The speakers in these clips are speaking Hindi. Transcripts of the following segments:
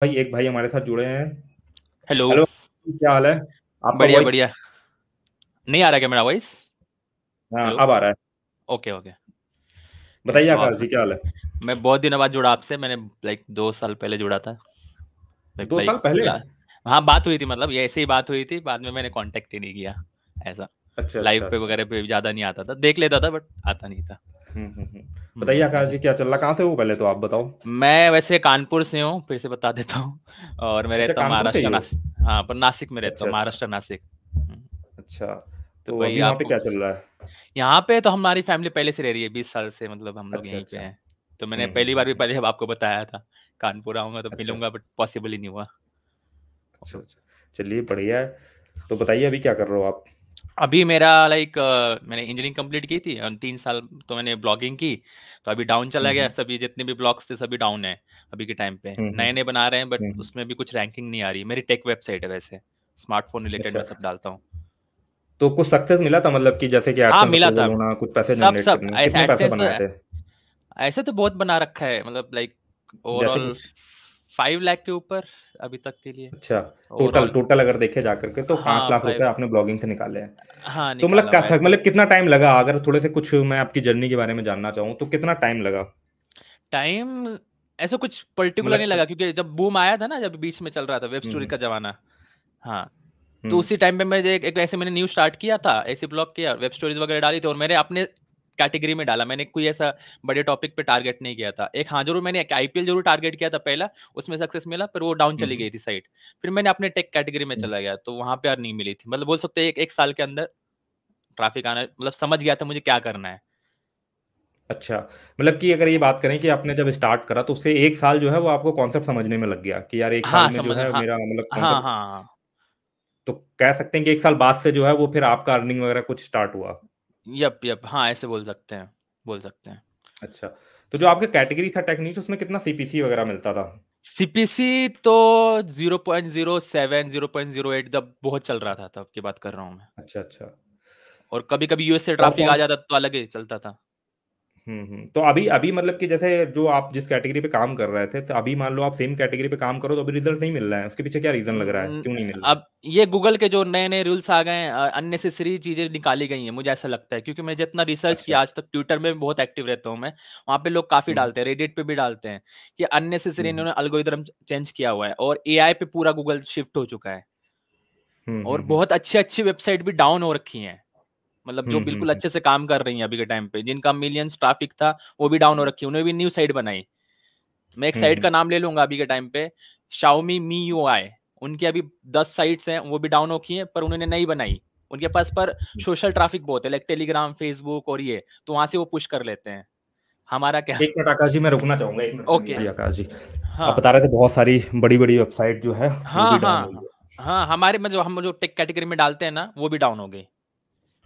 भाई एक भाई हमारे साथ जुड़े हैं। हेलो। हेलो। क्या हाल है? आपका बढ़िया वॉइस। बढ़िया। नहीं आ रहा क्या मेरा वॉइस? हाँ, हेलो। अब आ रहा है। Okay okay. बताइए कैसे हो आकाश आप? जी, क्या हाल है? मैं बहुत दिनों बाद जुड़ा आपसे। मैंने 2 साल पहले जुड़ा था। लाइक 2 साल लाइक पहले? ला- हाँ, बात हुई थी, मतलब ये ऐसे ही बात हुई थी, बाद में मैंने कांटेक्ट ही नहीं किया। ऐसा अच्छा अच्छा लाइव पे अच्छा। वगैरह पे ज़्यादा नहीं आता था, देख लेता था बट आता नहीं था। बताइए आकाश हम्म। जी, क्या चल रहा? कहाँ से हो पहले तो आप बताओ। मैं वैसे कानपुर से हूँ, फिर से बता देता हूँ। और मैं अच्छा, रहता हूँ कानपुर से ही महाराष्ट्र हो? नासिक। हाँ, पर नासिक में रहता अच्छा हूँ, अच्छा महाराष्ट्र नासिक। अच्छा। तो तो वही अभी वहाँ पे आपको, क्या चल रहा है? यहाँ पे तो हमारी फैमिली पहले से रह रही है 20 साल से, मतलब हम लोग अच्छा यहीं पे अच्छा। हैं। तो मैंने पहली बार भी हम्म। पहले अब आपको बताया था, कानपुर आऊंगा तो अच्छा मिलूंगा, बट पॉसिबल ही नहीं हुआ। अच्छा अच्छा। चलिए बढ़िया है। तो बताइए अभी क्या कर रहे हो आप? अभी मेरा मैंने इंजीनियरिंग कंप्लीट की थी और 3 साल तो मैंने ब्लॉगिंग की। तो अभी डाउन चला गया, हम्म सभी जितने भी ब्लॉग्स थे सभी डाउन है। अभी के टाइम पे हम्म नए नए बना रहे हैं, बट हम्म। उसमें भी कुछ रैंकिंग नहीं आ रही। मेरी टेक वेबसाइट है वैसे, स्मार्टफोन रिलेटेड अच्छा। मैं सब डालता हूँ। तो कुछ सक्सेस मिला था, मतलब कि जैसे कि हाँ एडसेंस मिला अप्रूवल था। होना, कुछ पैसे सब जनरेट सब करने, ऐसे कितने पैसे एडसेंस तो, बनाए थे? ऐसे तो बहुत बना रखा है, मतलब जैसे ओवरऑल कुछ। 5 लाख के ऊपर अभी तक के लिए। अच्छा। Total overall. टोटल अगर देखे जा करके तो पांच हाँ लाख रुपए 5। आपने ब्लॉगिंग से निकाले हैं। हाँ तो मतलब निकाला क्या हुआ है था, ऐसे। मतलब कितना टाइम लगा? अगर थोड़े से कुछ मैं आपकी जर्नी के बारे में जानना चाहूँ तो कितना टाइम लगा? टाइम ऐसा कुछ पर्टिकुलर नहीं मतलब। लगा, क्योंकि जब बूम आया था ना, जब बीच में चल रहा था वेब स्टोरी हम्म का जमाना। हाँ। तो हम्म उसी टाइम पे मैं एक ऐसे मैंने न्यूज स्टार्ट किया था, ऐसे ब्लॉग किया, वेब स्टोरीज वगैरह डाली थी और मैंने अपने कैटेगरी में डाला। मैंने कोई ऐसा बड़े टॉपिक पे टारगेट नहीं किया था। एक हाँ जरूर, मैंने एक आईपीएल जरूर टारगेट किया था पहला, उसमें सक्सेस मिला, पर वो डाउन चली हम्म गई थी साइट। फिर मैंने अपने टेक कैटेगरी में हम्म। चला गया, तो वहां पे अर्निंग मिली थी। मतलब बोल सकते हैं एक साल के अंदर ट्रैफिक आना, मतलब समझ गया था मुझे क्या करना है। अच्छा। मतलब कि अगर ये बात करें कि आपने जब स्टार्ट करा तो उससे 1 साल जो है वो आपको कॉन्सेप्ट समझने में लग गया कि यार 1 साल हाँ में जो समझ, है हाँ मेरा मतलब हाँ कॉन्सेप्ट। हाँ। तो कह सकते हैं कि 1 साल बाद से जो है वो फिर आपका अर्निंग वगैरह कुछ स्टार्ट हुआ? यप यप, हाँ ऐसे बोल सकते हैं, बोल सकते हैं। अच्छा। तो जो आपका कैटेगरी था टेक न्यूज़, उसमें कितना सीपीसी वगैरह मिलता था? सीपीसी तो 0.07 0.08 जब बहुत चल रहा अच्छा था तब की बात कर रहा हूँ मैं। अच्छा अच्छा। और कभी कभी यूएस से और ट्रैफिक आ कौन? जाता तो अलग ही चलता था। तो अभी अभी मतलब कि जैसे जो आप जिस कैटेगरी पे काम कर रहे थे, तो अभी मान लो आप सेम कैटेगरी पे काम करो तो अभी रिजल्ट नहीं मिल रहा है, उसके पीछे क्या रीजन लग रहा है, क्यों नहीं मिल रहा? अब ये गूगल के जो नए नए रूल्स आ गए हैं, अननेसेसरी चीजें निकाली गई हैं, मुझे ऐसा लगता है। क्योंकि मैं जितना रिसर्च अच्छा। किया आज तक, ट्विटर में भी बहुत एक्टिव रहता हूँ मैं, वहाँ पे लोग काफी हम्म डालते हैं, रेडिट पे भी डालते हैं कि अननेसेसरी हम्म इन्होंने अल्गोरिदम चेंज किया हुआ है और एआई पे पूरा गूगल शिफ्ट हो चुका है। और हम्म बहुत अच्छी अच्छी वेबसाइट भी डाउन हो रखी हैं, मतलब जो बिल्कुल हम्म। अच्छे से काम कर रही हैं अभी के टाइम पे, जिनका मिलियंस ट्रैफिक था वो भी डाउन हो रखी है, उन्होंने भी न्यू साइट बनाई। मैं एक साइट हम्म। का नाम ले लूंगा अभी के टाइम पे, Xiaomi Mi UI। उनकी अभी 10 साइट्स हैं, वो भी डाउन हो की हैं, पर उन्होंने नहीं बनाई। उनके पास पर सोशल ट्रैफिक बहुत है, लाइक टेलीग्राम, फेसबुक और ये, तो वहां से वो पुश कर लेते हैं। हमारा क्या। एक मिनट आकाश जी, मैं रुकना चाहूंगा, एक मिनट ओके। सुनिए जी आकाश जी। आप हाँ बता रहे थे बहुत सारी बड़ी बड़ी वेबसाइट जो है वो हाँ भी डाउन हुई हाँ। है। हाँ हमारे में जो हम जो टेक कैटेगरी में डालते हैं ना, वो भी डाउन हो गई।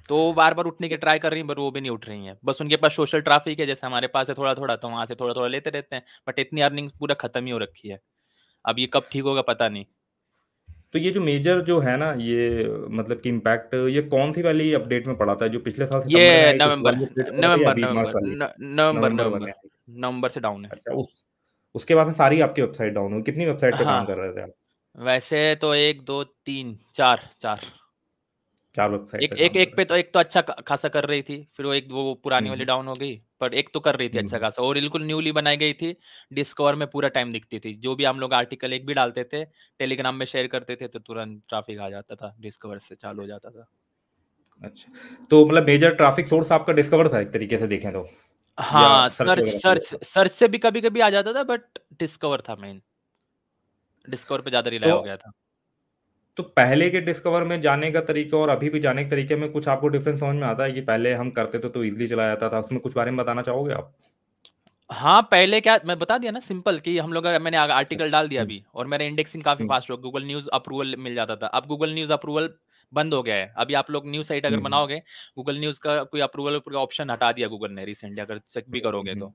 तो वो बार बार उठने की ट्राई कर रही हैं, पर वो भी नहीं उठ रही हैं। बस उनके पास सोशल ट्रैफिक है, जैसे हमारे पास है थोड़ा थोड़ा, तो वहां से थोड़ा थोड़ा लेते रहते हैं, बट इतनी अर्निंग पूरा खत्म ही हो रखी है। अब ये कब ठीक होगा पता नहीं। तो ये जो मेजर जो है ना ये, मतलब कि इम्पैक्ट ये कौन सी वाली अपडेट में पड़ा था, जो पिछले साल सितंबर में ये आई थी उस नवंबर वाली अपडेट में पड़ा था या नवंबर अभी मार्च नवंबर वाली? नवंबर नवंबर वाली नवंबर आई? नवंबर से डाउन है। अच्छा। उसके बाद से सारी आपकी वेबसाइट डाउन हुई? कितनी वेबसाइट पे काम हाँ कर रहे थे आप? वैसे तो एक दो तीन चार चार। 4 वेबसाइट एक पे एक काम कर एक रहे पे थे। तो, एक तो अच्छा खासा कर रही थी, फिर वो एक वो पुरानी वाली हम्म डाउन हो गई, पर एक तो कर रही थी अच्छा हम्म खासा, और बिल्कुल न्यूली बनाई गई थी। डिस्कवर में पूरा टाइम दिखती थी, जो भी हम लोग आर्टिकल एक भी डालते थे, टेलीग्राम में शेयर करते थे, तो तुरंत ट्रैफिक आ जाता था, डिस्कवर से चालू हो जाता था। अच्छा। तो मतलब मेजर ट्रैफिक सोर्स आपका डिस्कवर था एक तरीके से देखें तो, या हाँ सर्च सर्च वगैरह से सर्च हुआ था? सर्च से भी कभी कभी आ जाता था, बट डिस्कवर था मेन। डिस्कवर पे ज्यादा रिलाय तो हो गया था। तो पहले के डिस्कवर में जाने का तरीका और अभी भी जाने के तरीके में कुछ आपको डिफरेंस समझ में आता है? कि पहले हम करते थे तो इजीली चला जाता था, उसमें कुछ बारे में बताना चाहोगे आप? हाँ पहले क्या, मैं बता दिया ना सिंपल, कि हम लोग मैंने अच्छा। आर्टिकल डाल दिया हम्म अभी, और मेरा इंडेक्सिंग काफी हम्म फास्ट हो, गूगल न्यूज अप्रूवल मिल जाता था। अब गूगल न्यूज अप्रूवल बंद हो गया है। अभी आप लोग न्यूज साइट अगर हम्म बनाओगे, गूगल न्यूज का कोई अप्रूवल का ऑप्शन हटा दिया गूगल ने रिसेंटली, अगर चेक भी करोगे हम्म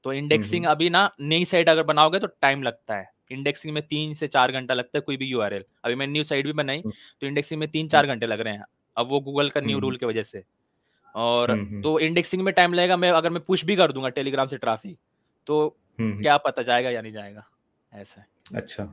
तो इंडेक्सिंग हम्म अभी ना, नई साइट अगर बनाओगे तो टाइम लगता है। इंडेक्सिंग में 3 से 4 घंटा लगता है कोई भी यूआरएल। अभी मैंने न्यू साइट भी बनाई, हम्म तो इंडेक्सिंग में तीन हम्म चार घंटे लग रहे हैं। अब वो गूगल का न्यू हम्म रूल की वजह से। और हम्म तो इंडेक्सिंग में टाइम लगेगा। मैं अगर मैं पुश भी कर दूंगा टेलीग्राम से ट्रैफिक, तो हम्म। क्या पता जाएगा या नहीं जाएगा। ऐसा। अच्छा,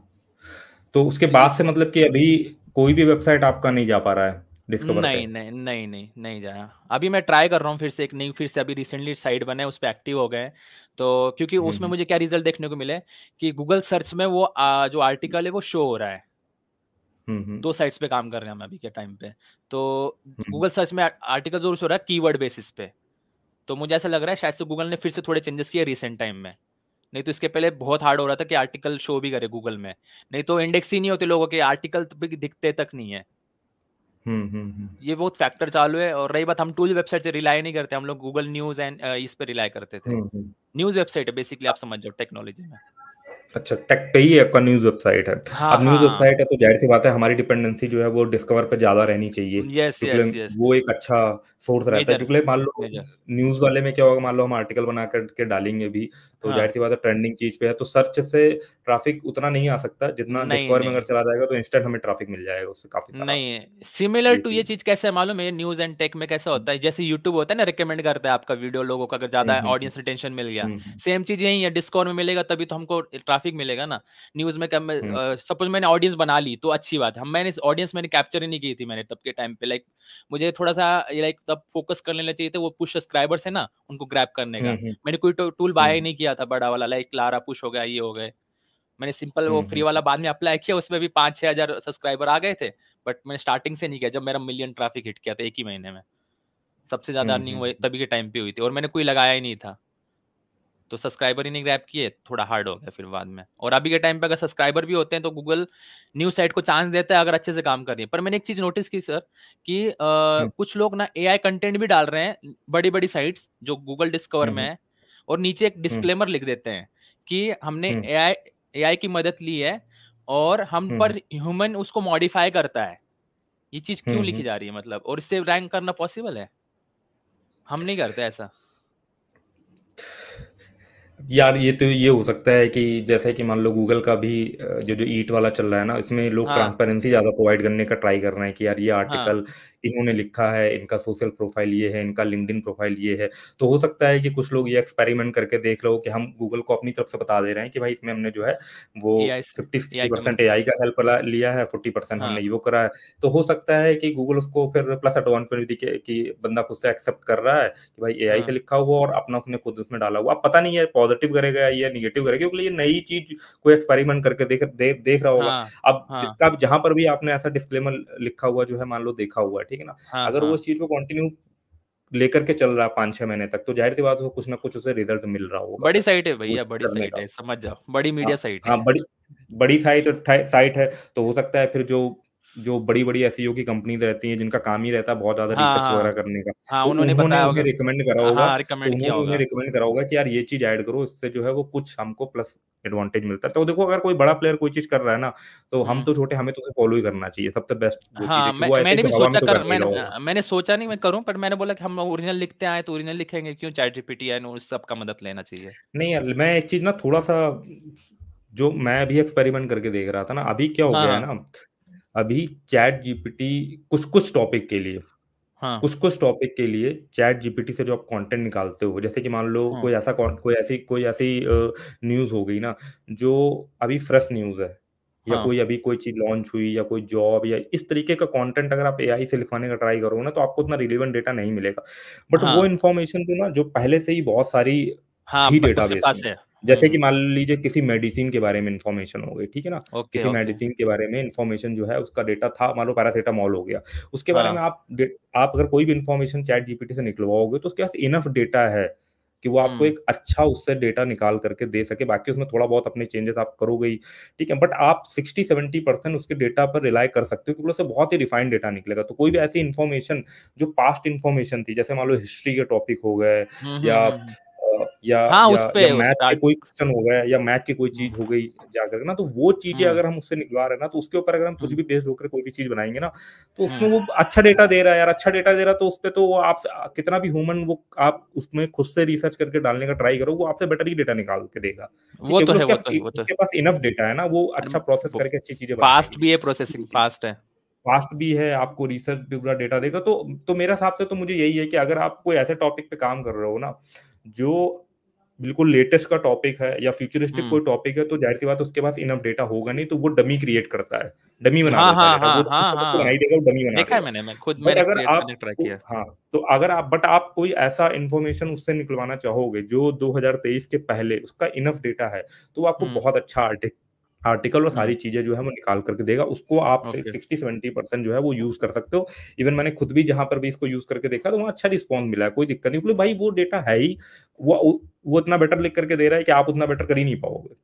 तो उसके तो बाद से मतलब कि अभी कोई भी वेबसाइट आपका नहीं जा पा रहा है डिस्कवर पे? नहीं जाया। अभी मैं ट्राई कर रहा हूँ फिर से अभी रिसेंटली साइट बना है, उस पे एक्टिव हो गए हैं। तो क्योंकि उसमें हम्म मुझे क्या रिजल्ट देखने को मिले कि गूगल सर्च में वो जो आर्टिकल है वो शो हो रहा है। हम्म 2 साइट्स पे काम कर रहे हैं हम अभी के टाइम पे। तो हम्म गूगल सर्च में आर्टिकल ज़रूर शो हो रहा है कीवर्ड बेसिस पे। तो मुझे ऐसा लग रहा है शायद से गूगल ने फिर से थोड़े चेंजेस किए रिसेंट टाइम में। नहीं तो इसके पहले बहुत हार्ड हो रहा था कि आर्टिकल शो भी करे गूगल में। नहीं तो इंडेक्स ही नहीं होते लोगों के, आर्टिकल भी दिखते तक नहीं है। हम्म। ये बहुत फैक्टर चालू है। और रही बात, हम टूल वेबसाइट से रिलाई नहीं करते, हम लोग गूगल न्यूज़ एंड इस पे रिलाई करते थे। हम्म। न्यूज़ वेबसाइट है बेसिकली, आप समझ जाओ टेक्नोलॉजी में। अच्छा, टेक पे ही आपका न्यूज़ वेबसाइट है। हाँ अब न्यूज़ हाँ। वेबसाइट है तो जाहिर सी बात है हमारी डिपेंडेंसी जो है वो डिस्कवर पे ज़्यादा रहनी चाहिए, यस क्योंकि यस यस। वो एक अच्छा सोर्स रहता है। मेजर क्योंकि मान लो मेजर। न्यूज़ वाले में क्या होगा, मान लो हम आर्टिकल बना करके डालेंगे भी, तो हाँ। जाहिर सी बात है ट्रेंडिंग चीज़ पे है, तो सर्च से ट्रैफिक उतना नहीं आ सकता जितना नहीं डिस्कवर में अगर नहीं चला जाएगा तो इंस्टेंट हमें ट्रैफिक मिल जाएगा उससे काफ़ी सारा। नहीं, सिमिलर ये टू ये चीज़। चीज कैसे है मालूम है, न्यूज एंड टेक में कैसा होता है, जैसे यूट्यूब होता है ना, रिकमेंड करता है आपका वीडियो लोगों का, अगर ज्यादा हम्म ऑडियंस रिटेंशन मिल गया। हम्म सेम चीज यही है, डिस्कवर में मिलेगा तभी तो हमको ट्रैफिक मिलेगा ना। न्यूज में कम, हम्म सपोज मैंने ऑडियंस बना ली तो अच्छी बात है, हम मैंने ऑडियंस मैंने कैप्चर ही नहीं की थी मैंने तब के टाइम पे। लाइक मुझे थोड़ा सा लाइक तब फोकस कर लेना चाहिए था, वो पुश सब्सक्राइबर्स है ना उनको ग्रैब करने का। हम्म मैंने कोई टूल बाय ही हम्म नहीं किया था बड़ा वाला, लाइक लारा पुश हो गया, ये हो गए। मैंने सिंपल वो फ्री हम्म वाला बाद में अप्लाई किया, उसमें भी 5-6 हजार सब्सक्राइबर आ गए थे। बट मैंने स्टार्टिंग से नहीं किया, जब मेरा मिलियन ट्रैफिक हिट किया था एक ही महीने में। सबसे ज्यादा अर्निंग हम्म तभी के टाइम पे हुई थी, और मैंने कोई लगाया ही नहीं था। तो सब्सक्राइबर ही नहीं ग्रैब किए, थोड़ा हार्ड हो गया फिर बाद में। और अभी के टाइम पे अगर सब्सक्राइबर भी होते हैं तो गूगल न्यूज साइट को चांस देता है अगर अच्छे से काम कर रही है। पर मैंने एक चीज नोटिस की सर, कि हम्म कुछ लोग ना एआई कंटेंट भी डाल रहे हैं, बड़ी बड़ी साइट्स जो गूगल डिस्कवर में हम्म है, और नीचे एक हम्म डिस्क्लेमर लिख देते हैं कि हमने हम्म एआई की मदद ली है, और हम हम्म पर ह्यूमन उसको मॉडिफाई करता है। ये चीज क्यों लिखी हम्म। जा रही है मतलब, और इससे रैंक करना पॉसिबल है? हम नहीं करते ऐसा। यार ये तो ये हो सकता है कि जैसे कि मान लो गूगल का भी जो ईट वाला चल रहा है ना, इसमें लोग हाँ ट्रांसपेरेंसी ज़्यादा प्रोवाइड करने का ट्राई कर रहे हैं कि यार ये हाँ आर्टिकल इन्होंने लिखा है, इनका सोशल प्रोफाइल ये है, इनका लिंक्डइन प्रोफाइल ये है। तो हो सकता है कि कुछ लोग ये एक्सपेरिमेंट करके देख लो कि हम गूगल को अपनी तरफ से बता दे रहे हैं कि भाई इसमें हमने जो है वो एआई से, फिफ्टी एआई सिक्सटी की परसेंट मदद। एआई का हेल्प लिया है, 40% हमने हाँ ये वो करा है। तो हो सकता है कि गूगल उसको फिर प्लस एडवांटेज दिखे कि बंदा खुद से एक्सेप्ट कर रहा है कि भाई एआई से हाँ लिखा हुआ और अपना उसने खुद उसमें डाला हुआ। अब पता नहीं है पॉजिटिव करेगा या निगेटिव करेगा, क्योंकि ये नई चीज कोई एक्सपेरिमेंट करके देख रहा होगा। हाँ अब हाँ जिसका जहां पर भी आपने ऐसा डिस्क्लेमर लिखा हुआ जो है मान लो देखा हुआ है, ठीक है ना, हाँ अगर वो हाँ। इस चीज को कंटिन्यू लेकर के चल रहा है 5-6 महीने तक, तो जाहिर सी बात है उसको कुछ ना कुछ उसे रिजल्ट मिल रहा होगा बड़ी फिर साइट है वो भैया, चीज बड़ी करने साइट का। है, समझ जाओ, बड़ी हाँ मीडिया साइट हाँ, है। बड़ी बड़ी साइट है। तो हो सकता है फिर जो जो बड़ी बड़ी एसईओ की कंपनीज रहती हैं जिनका काम ही रहता है बहुत ज्यादा हाँ रिसर्च वगैरह हाँ करने का, हाँ, तो उन्होंने उन्होंने बताया उन्हें होगा। रिकमेंड करा होगा। हाँ, तो रिकमेंड किया उन्होंने उन्हें होगा। रिकमेंड करा होगा कि यार ये चीज ऐड करो, इससे जो है वो कुछ हमको प्लस एडवांटेज मिलता है। तो देखो अगर कोई बड़ा प्लेयर कोई चीज कर रहा है ना, तो हम हम्म। तो छोटे, हमें तो उसे फॉलो ही करना चाहिए। सबसे बेस्ट वो चीज है हाँ, कि वो ऐसे मैंने भी ही हवा में सोचा तो कर, कर नहीं रहा होगा। मैंने सोचा नहीं मैं करूं, पर मैंने बोला कि हम ओरिजिनल लिखते आए तो ओरिजिनल लिखेंगे, क्यों चैट जीपीटी है, उस सब का मदद लेना चाहिए। नहीं यार, मैं एक चीज ना थोड़ा सा जो मैं अभी एक्सपेरिमेंट करके देख रहा था ना, अभी क्या हो हाँ गया है हाँ ना, अभी चैट जीपीटी कुछ कुछ टॉपिक के लिए हाँ कुछ कुछ टॉपिक के लिए चैट जीपीटी से जो आप कंटेंट निकालते हो, जैसे कि मान लो हाँ कोई ऐसी न्यूज़ हो गई ना, जो अभी फ्रेश न्यूज़ है, या हाँ कोई अभी कोई चीज़ लॉन्च हुई या कोई जॉब या इस तरीके का कंटेंट अगर आप एआई से लिखवाने का ट्राई करोगे ना, तो आपको उतना रिलेवेंट डेटा नहीं मिलेगा। बट वो हाँ इन्फॉर्मेशन जो ना जो पहले से ही बहुत सारी हाँ, थी उसके डेटाबेस पास में, है। जैसे कि मान लीजिए किसी मेडिसिन के बारे में इंफॉर्मेशन हो गई, ठीक है ना, ओके किसी ओके। मेडिसिन के बारे में इंफॉर्मेशन जो है उसका डेटा था, मान लो पैरासीटामॉल हो गया, उसके बारे में हाँ। आप अगर कोई भी इंफॉर्मेशन चैट जीपीटी से निकलवाओगे तो उसके पास इनफ डेटा है कि वो आपको हम्म। एक अच्छा उससे डेटा निकाल करके दे सके। बाकी उसमें थोड़ा बहुत अपने चेंजेस आप करोगे ही, ठीक है, बट आप 60-70% उसके डेटा पर रिलाई कर सकते हो, क्योंकि उससे बहुत ही रिफाइंड डेटा निकलेगा। तो कोई भी ऐसी इन्फॉर्मेशन जो पास्ट इन्फॉर्मेशन थी, जैसे मान लो हिस्ट्री के टॉपिक हो गए, या हम्म। या हाँ, उस या या पे मैथ के स्टार्ट। कोई क्वेश्चन हो गया, या मैथ की कोई चीज हो गई जाकर ना, तो वो चीजें हम्म अगर हम उससे निकलवा रहे हैं ना, तो उसके ऊपर अगर हम कुछ हम्म भी बेस्ड होकर कोई भी चीज बनाएंगे ना, तो उसमें हम्म वो अच्छा डेटा दे रहा है यार, अच्छा डेटा दे रहा है, तो उसपे तो वो आप कितना भी ह्यूमन वो आप उसमें खुद से रिसर्च करके डालने का ट्राई करो, वो आपसे बेटर ही डेटा निकाल के देगा। ठीक वो है, तो क्योंकि है, वो तो है, वो तो उसके पास इनफ डेटा है ना, वो अच्छा प्रोसेस करके अच्छी चीजें बनाने के फास्ट लिए। भी है, तो प्रोसेसिंग ये चीज फास्ट है। फास्ट भी है, आपको रिसर्च भी पूरा डेटा देगा। तो मेरे हिसाब से तो मुझे यही है कि अगर आप कोई ऐसे टॉपिक पे काम कर रहे हो ना, जो बिल्कुल लेटेस्ट का टॉपिक है या फ्यूचरिस्टिक कोई हम्म। टॉपिक है, तो जाहिर सी बात है उसके पास इनफ डेटा होगा नहीं, तो वो डमी क्रिएट करता है, डमी बना हाँ देता है हाँ डेटा, हाँ वो तो हाँ खुद तो बना हाँ, ही देगा, वो डमी बना देखा है देगा। मैंने, मैं खुद बट मैंने अगर क्रिएट आप करने ट्राई किया। हाँ, तो अगर आप बट आप कोई ऐसा इंफॉर्मेशन उससे निकलवाना चाहोगे जो 2023 के पहले उसका इनफ डेटा है, तो वो आपको हम्म बहुत अच्छा आर्टिकल और सारी हम्म। चीजें जो है वो निकाल करके देगा, उसको आप ओके। 60-70% जो है वो यूज कर सकते हो। इवन मैंने खुद भी जहां पर भी इसको यूज करके देखा तो वहाँ अच्छा रिस्पॉन्स मिला है, कोई दिक्कत नहीं, बोले भाई वो डेटा है ही, वो इतना बेटर लिख करके दे रहा है कि आप उतना बेटर कर ही नहीं पाओगे।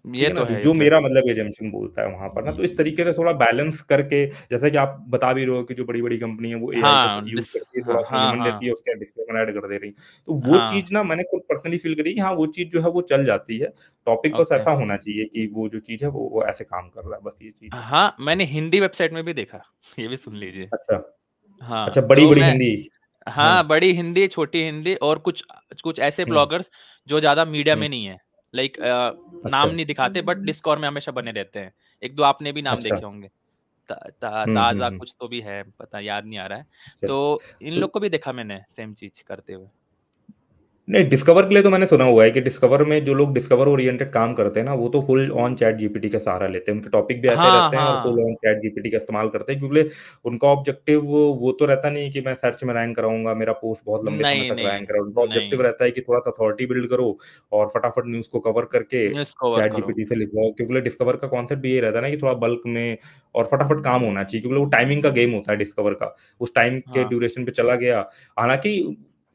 ठीक ये है ना, तो जो है, ये जो तो है। मेरा मतलब एजम्पशन बोलता है वहां पर ना, तो इस तरीके से थोड़ा बैलेंस करके, जैसे कि आप बता भी रहे हो कि जो बड़ी बड़ी कंपनी है वो एआई का हाँ यूज करती है, हाँ थोड़ा सा हाँ ह्यूमन देती हाँ है, उसके डिस्क्लेमर ऐड कर दे रही, तो वो हाँ। चीज ना मैंने खुद पर्सनली फील करी कि हाँ वो चीज जो है वो चल जाती है। टॉपिक बस ओके। ऐसा होना चाहिए कि वो जो चीज है वो ऐसे काम कर रहा है, बस ये चीज है। हाँ, मैंने हिंदी वेबसाइट में भी देखा। ये भी सुन लीजिए। अच्छा। हाँ, अच्छा, बड़ी तो बड़ी मैं, हिंदी। हाँ। हाँ, बड़ी हिंदी, छोटी हिंदी, और कुछ कुछ ऐसे हम्म। ब्लॉगर्स जो ज़्यादा मीडिया हम्म। में नहीं है, लाइक नाम अच्छा। नहीं दिखाते बट डिस्कॉर्ड में हमेशा बने रहते हैं। एक दो आपने भी नाम अच्छा। देखे होंगे। ताज़ा हम्म। कुछ तो भी है, पता याद नहीं आ रहा है। अच्छा अच्छा। तो इन तो लोग को भी देखा मैंने सेम चीज़ करते हुए। नहीं, डिस्कवर के लिए तो मैंने सुना हुआ है कि डिस्कवर में जो लोग डिस्कवर ओरिएंटेड काम करते हैं ना, वो तो फुल ऑन चैट जीपीटी का सहारा लेते हैं, उनके टॉपिक भी ऐसे हाँ रहते हैं और फुल हाँ। ऑन चैट जीपीटी का इस्तेमाल करते हैं, क्योंकि उनका ऑब्जेक्टिव वो तो रहता नहीं कि मैं सर्च में रैंक कराऊंगा, मेरा पोस्ट बहुत लंबे समय नहीं तक नहीं रैंक करा, उनका ऑब्जेक्टिव नहीं, रहता है कि थोड़ा सा अथॉरिटी बिल्ड करो और फटाफट न्यूज को कवर करके न्यूज़ कवर चैट करो। जीपीटी से लिखवाओ, क्योंकि डिस्कवर का कॉन्सेप्ट भी ये रहता है ना कि थोड़ा बल्क में और फटाफट काम होना चाहिए, क्योंकि वो टाइमिंग का गेम होता है डिस्कवर का, उस टाइम के हाँ। ड्यूरेशन पे चला गया। हालांकि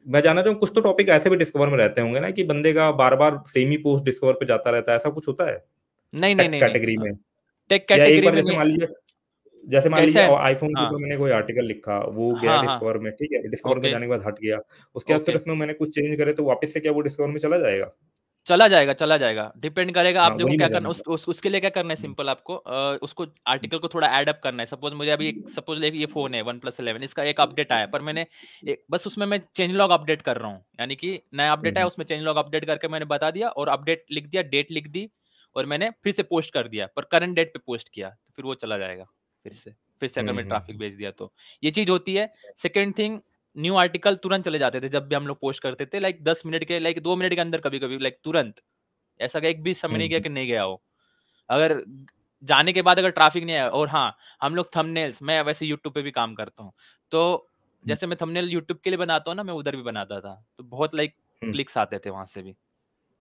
मैं जानना चाहूँ, कुछ तो टॉपिक ऐसे भी डिस्कवर में रहते होंगे ना कि बंदे का बार बार सेम ही पोस्ट डिस्कवर पे जाता रहता है, ऐसा कुछ होता है नहीं नहीं टेक नहीं नहीं, कैटेगरी में? टेक या एक कैटेगरी बार में नहीं। जैसे मान लीजिए कैसे है? आईफोन के हाँ ऊपर मैंने कोई आर्टिकल लिखा, वो गया हाँ हाँ। डिस्कवर में, ठीक है, डिस्कवर में ओके। जाने के बाद हट गया, उसके बाद फिर ओके, उसमें मैंने कुछ चेंज करे तो वापस से क्या वो डिस्कवर में चला जाएगा? चला जाएगा, चला जाएगा, डिपेंड करेगा। हाँ, आप देखो वही क्या मैं करना, जानना चाहता उसके लिए क्या करना है, हूँ। सिंपल आपको उसको आर्टिकल को थोड़ा ऐड अप करना है। सपोज मुझे अभी, सपोज ये फ़ोन है OnePlus 11, इसका एक अपडेट आया, पर मैंने बस उसमें मैं चेंज लॉग अपडेट कर रहा हूँ, यानी कि नया अपडेट आया, हम्म। उसमें चेंज लॉग अपडेट करके मैंने बता दिया और अपडेट लिख दिया, डेट लिख दी, और मैंने फिर से पोस्ट कर दिया, पर करंट डेट पे पोस्ट किया, तो फिर वो चला जाएगा फिर से अगर मैं ट्रैफिक हम्म। भेज दिया तो ये चीज़ होती है। सेकेंड थिंग, न्यू आर्टिकल तुरंत चले जाते थे जब भी हम लोग पोस्ट करते थे, लाइक 10 मिनट के, लाइक 2 मिनट के अंदर, कभी कभी लाइक तुरंत। ऐसा का एक भी समय नहीं गया हम्म। कि नहीं गया हो। अगर जाने के बाद अगर ट्रैफिक नहीं आया, और हाँ, हम लोग थंबनेल्स, मैं वैसे यूट्यूब पे भी काम करता हूँ, तो हम्म। जैसे मैं थंबनेल यूट्यूब के लिए बनाता हूँ ना, मैं उधर भी बनाता था, तो बहुत लाइक हम्म। क्लिक्स आते थे वहां से भी।